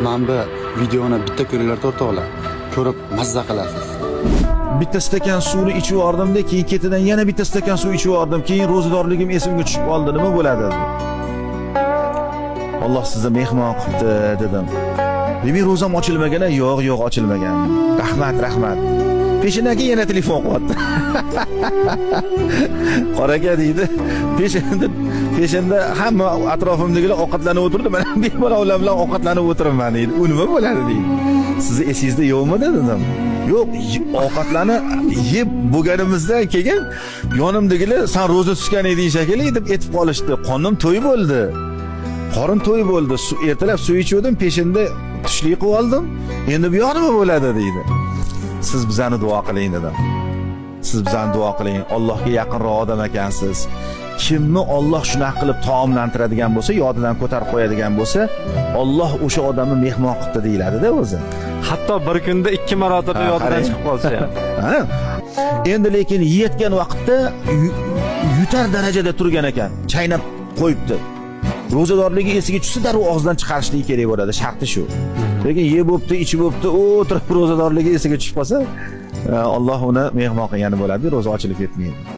Mana bu videoni bitta ko'ringlar o'rtoqlar. Ko'rib mazza qilasiz. Bitta stakan suvni ichib yubordim-da, keyin ketidan yana bitta stakan suv ichib yubordim. Keyin ro'zadorligim esimga tushib qoldi. Nima bo'ladi? Alloh sizni mehmon qilibdi dedim. Demak, ro'zam ochilmagan? Yo'q, ochilmagan. Rahmat. Peshindan keyin yana telefon qilyapti. Qoraga deydi. Peshinda hamma atrofimdagilar ovqatlanib o'tirdi. Men bemalol ular bilan ovqatlanib o'tiraman deydi. U nima bo'ladi deydi. Sizni esingizda yo'qmi dedim. Yo'q, ovqatlarni yeb bo'lganimizdan keyin yonimdagilar "Sen ro'za tutgan eding shekilli" deb aytib qolishdi. Qonim to'y bo'ldi. Qorin to'y bo'ldi. Ertalab suv ichdim, peshinda tushlik qilib oldim. Endi bu yoq nima bo'ladi deydi. Siz bizani duo qiling dedim. Siz bizani duo qiling. Allohga yaqinroq odam ekansiz. Kimni Alloh shunaqa qilib taomlantiradigan bo'lsa, yodidan ko'tarib qo'yadigan bo'lsa, Alloh o'sha odamni mehmon qildi deyiladi-da o'zi. Hatto bir kunda 2 marotaba yodidan chiqib qolsa ham. Ha? Endi lekin yetgan vaqtda yutar darajada turgan ekan, chaynab qo'yibdi. Ro'zadorligi esiga tushsa darrov og'zidan chiqarishligi kerak bo'ladi, sharti shu. Lekin yeb bo'pti, ichib bo'pti, o'tirib ro'zadorligi esiga tushib qolsa, Alloh uni mehmon qilgani bo'ladi, ro'za ochilib ketmaydi.